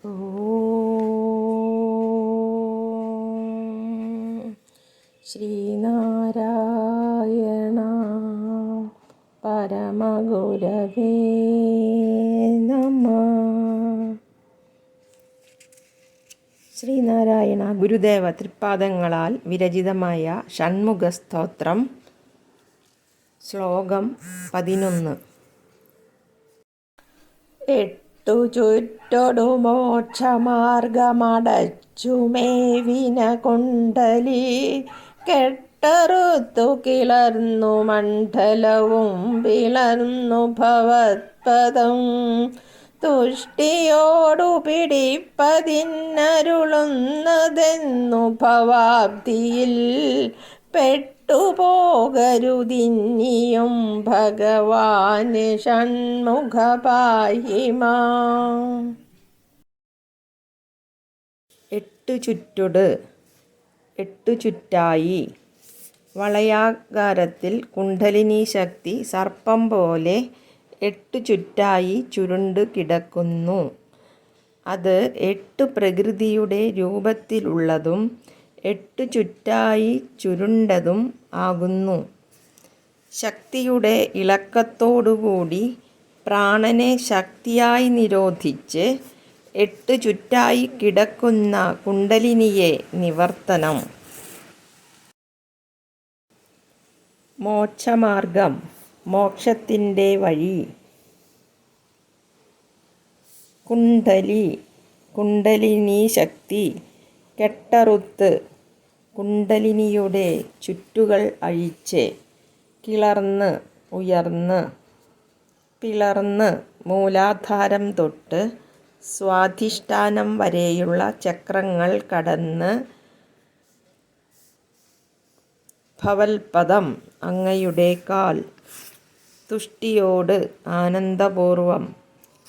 ശ്രീനാരായണ പരമഗുരവേ നമഃ. ശ്രീനാരായണ ഗുരുദേവ തൃപ്പാദങ്ങളാൽ വിരചിതമായ ഷൺമുഖസ്തോത്രം. ശ്ലോകം 11. എട്ടു ചുറ്റൊടു മോക്ഷമാർഗമടച്ചുമേവിന കുണ്ഡലി കെട്ടറുത്തു കിളർന്നു മണ്ഡലവും പിളർന്നു ഭവത്പദം തുഷ്ടിയോടു പിടിപ്പതിന്നരുളുന്നതെന്നു ഭവാബ്ദിയിൽ പെട്ടുപോകരുതിന്നിയും ഭഗവാന് ഷൺമുഖ പാഹിമാം. എട്ടു ചുറ്റൊട്, എട്ടു ചുറ്റായി. വളയാകാരത്തിൽ കുണ്ഡലിനി ശക്തി സർപ്പം പോലെ എട്ടു ചുറ്റായി ചുരുണ്ടു കിടക്കുന്നു. അത് എട്ടു പ്രകൃതിയുടെ രൂപത്തിലുള്ളതും എട്ടു ചുറ്റായി ചുരുണ്ടതും ആകുന്നു. ശക്തിയുടെ ഇളക്കത്തോടുകൂടി പ്രാണനെ ശക്തിയായി നിരോധിച്ച് എട്ടു ചുറ്റായി കിടക്കുന്ന കുണ്ഡലിനിയെ നിവർത്തനം. മോക്ഷമാർഗം, മോക്ഷത്തിൻ്റെ വഴി. കുണ്ഡലി, കുണ്ഡലിനി ശക്തി. കെട്ടറുത്ത്, കുണ്ഡലിനിയുടെ ചുറ്റുകൾ അഴിച്ച്. കിളർന്ന്, ഉയർന്ന്. പിളർന്ന്, മൂലാധാരം തൊട്ട് സ്വാധിഷ്ഠാനം വരെയുള്ള ചക്രങ്ങൾ കടന്ന് ഭവൽപദം അങ്ങയുടെ കാൽ. തുഷ്ടിയോട് ആനന്ദപൂർവം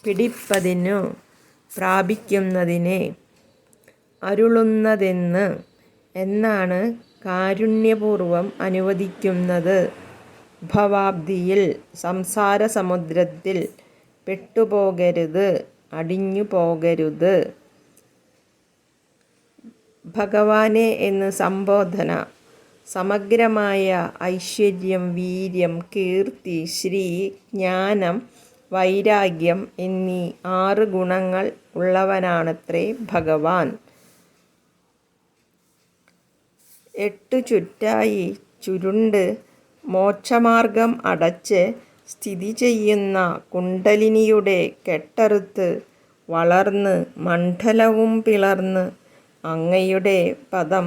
പിടിപ്പതിനു പ്രാപിക്കുന്നതിനെ അരുളുന്നതെന്ന് എന്നാണ് കാരുണ്യപൂർവം അനുവദിക്കുന്നത്. ഭവാബ്ദിയിൽ സംസാര സമുദ്രത്തിൽ പെട്ടുപോകരുത്, അടിഞ്ഞു പോകരുത്. ഭഗവാനെ എന്ന് സംബോധന. സമഗ്രമായ ഐശ്വര്യം, വീര്യം, കീർത്തി, ശ്രീ, ജ്ഞാനം, വൈരാഗ്യം എന്നീ 6 ഗുണങ്ങൾ ഉള്ളവനാണത്രേ ഭഗവാൻ. എട്ടു ചുറ്റായി ചുരുണ്ട് മോക്ഷമാർഗം അടച്ച് സ്ഥിതി ചെയ്യുന്ന കുണ്ഡലിനിയുടെ കെട്ടറുത്ത് വളർന്ന് മണ്ഡലവും പിളർന്ന് അങ്ങയുടെ പദം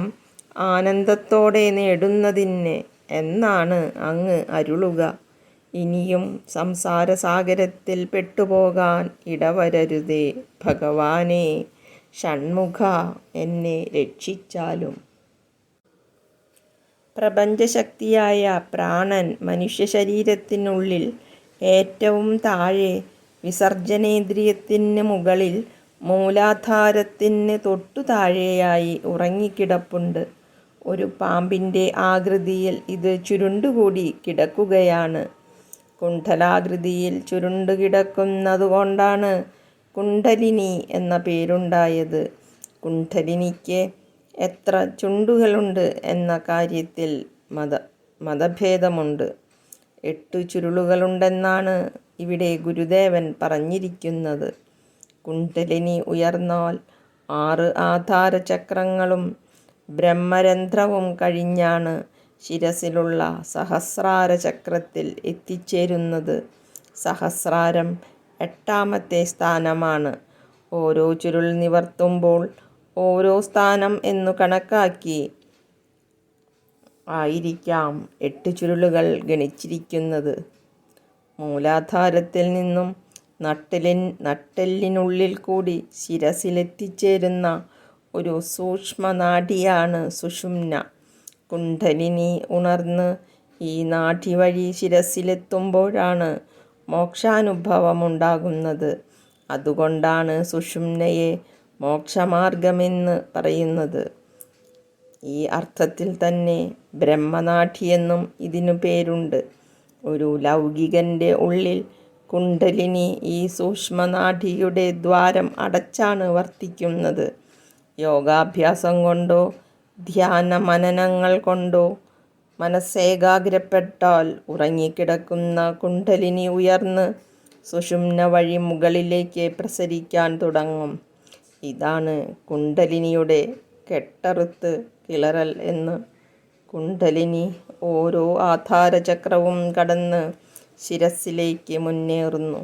ആനന്ദത്തോടെ നേടുന്നതിന് എന്നാണ് അങ്ങ് അരുളുക. ഇനിയും സംസാരസാഗരത്തിൽ പെട്ടുപോകാൻ ഇടവരരുതേ ഭഗവാനെ. ഷൺമുഖ, എന്നെ രക്ഷിച്ചാലും. പ്രപഞ്ചശക്തിയായ പ്രാണൻ മനുഷ്യ ശരീരത്തിനുള്ളിൽ ഏറ്റവും താഴെ വിസർജനേന്ദ്രിയത്തിന് മുകളിൽ മൂലാധാരത്തിന് തൊട്ടു താഴെയായി ഉറങ്ങിക്കിടപ്പുണ്ട്. ഒരു പാമ്പിൻ്റെ ആകൃതിയിൽ ഇത് ചുരുണ്ടുകൂടി കിടക്കുകയാണ്. കുണ്ഡലാകൃതിയിൽ ചുരുണ്ടു കിടക്കുന്നതുകൊണ്ടാണ് കുണ്ഡലിനി എന്ന പേരുണ്ടായത്. കുണ്ഡലിനിക്ക് എത്ര ചുണ്ടുകളുണ്ട് എന്ന കാര്യത്തിൽ മതഭേദമുണ്ട്. 8 ചുരുളുകളുണ്ടെന്നാണ് ഇവിടെ ഗുരുദേവൻ പറഞ്ഞിരിക്കുന്നത്. കുണ്ഡലിനി ഉയർന്നാൽ 6 ആധാരചക്രങ്ങളും ബ്രഹ്മരന്ധ്രവും കഴിഞ്ഞാണ് ശിരസിലുള്ള സഹസ്രാര ചക്രത്തിൽ എത്തിച്ചേരുന്നത്. സഹസ്രാരം 8ാമത്തെ സ്ഥാനമാണ്. ഓരോ ചുരുൾ നിവർത്തുമ്പോൾ ഓരോ സ്ഥാനം എന്നു കണക്കാക്കി ആയിരിക്കാം 8 ചുരുളുകൾ ഗണിച്ചിരിക്കുന്നത്. മൂലാധാരത്തിൽ നിന്നും നട്ടെല്ലിനുള്ളിൽ കൂടി ശിരസിലെത്തിച്ചേരുന്ന ഒരു സൂക്ഷ്മനാഡിയാണ് സുഷുമ്ന. കുണ്ഡലിനി ഉണർന്ന് ഈ നാഡി വഴി ശിരസിലെത്തുമ്പോഴാണ് മോക്ഷാനുഭവമുണ്ടാകുന്നത്. അതുകൊണ്ടാണ് സുഷുമ്നയെ മോക്ഷമാർഗമെന്ന് പറയുന്നത്. ഈ അർത്ഥത്തിൽ തന്നെ ബ്രഹ്മനാഡിയെന്നും ഇതിനു പേരുണ്ട്. ഒരു ലൗകികൻ്റെ ഉള്ളിൽ കുണ്ഡലിനി ഈ സൂക്ഷ്മനാഡിയുടെ ദ്വാരം അടച്ചാണ് വർത്തിക്കുന്നത്. യോഗാഭ്യാസം കൊണ്ടോ ധ്യാന മനനങ്ങൾ കൊണ്ടോ മനസ്സേകാഗ്രപ്പെട്ടാൽ ഉറങ്ങിക്കിടക്കുന്ന കുണ്ഡലിനി ഉയർന്ന് സുഷുമ്ന വഴി മുകളിലേക്ക് പ്രസരിക്കാൻ തുടങ്ങും. ഇതാണ് കുണ്ഡലിനിയുടെ കെട്ടറുത്ത് കിളറൽ എന്ന്. കുണ്ഡലിനി ഓരോ ആധാരചക്രവും കടന്ന് ശിരസിലേക്ക് മുന്നേറുന്നു.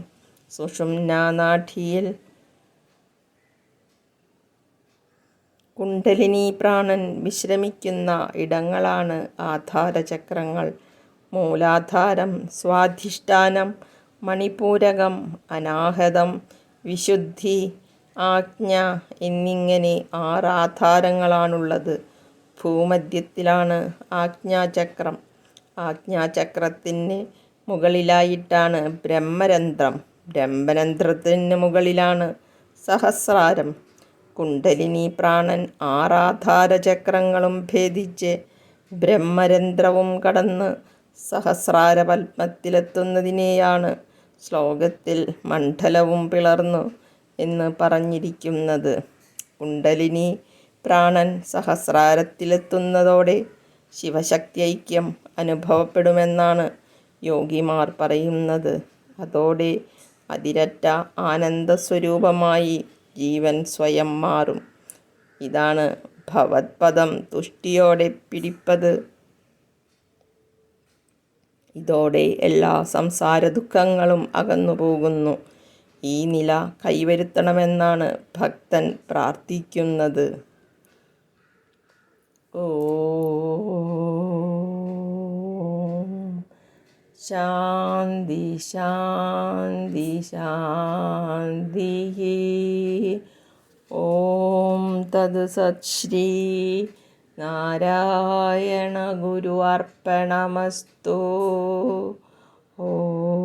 സുഷുമ്നാനാഡിയിൽ കുണ്ഡലിനി പ്രാണൻ വിശ്രമിക്കുന്ന ഇടങ്ങളാണ് ആധാരചക്രങ്ങൾ. മൂലാധാരം, സ്വാധിഷ്ഠാനം, മണിപൂരകം, അനാഹതം, വിശുദ്ധി, ആജ്ഞ എന്നിങ്ങനെ 6 ആധാരങ്ങളാണുള്ളത്. ഭൂമധ്യത്തിലാണ് ആജ്ഞാചക്രം. ആജ്ഞാചക്രത്തിന് മുകളിലായിട്ടാണ് ബ്രഹ്മരന്ധ്രം. ബ്രഹ്മരന്ധ്രത്തിന് മുകളിലാണ് സഹസ്രാരം. കുണ്ഡലിനി പ്രാണൻ 6 ആധാരചക്രങ്ങളും ഭേദിച്ച് ബ്രഹ്മരന്ധ്രവും കടന്ന് സഹസ്രാരപത്മത്തിലെത്തുന്നതിനെയാണ് ശ്ലോകത്തിൽ മണ്ഡലവും പിളർന്നു എന്ന് പറഞ്ഞിരിക്കുന്നത്. കുണ്ഡലിനി പ്രാണൻ സഹസ്രാരത്തിലെത്തുന്നതോടെ ശിവശക്തി ഐക്യം അനുഭവപ്പെടുമെന്നാണ് യോഗിമാർ പറയുന്നത്. അതോടെ അതിരറ്റ ആനന്ദസ്വരൂപമായി ജീവൻ സ്വയം മാറും. ഇതാണ് ഭവത്പദം തുഷ്ടിയോടെ പിടിപ്പത്. ഇതോടെ എല്ലാ സംസാര ദുഃഖങ്ങളും അകന്നുപോകുന്നു. ഈ നില കൈവരുത്തണമെന്നാണ് ഭക്തൻ പ്രാർത്ഥിക്കുന്നത്. ഓം ശാന്തി ശാന്തി ശാന്തി. ഓം തത്സത്. ശ്രീ നാരായണ ഗുരു അർപ്പണമസ്തു. ഓം.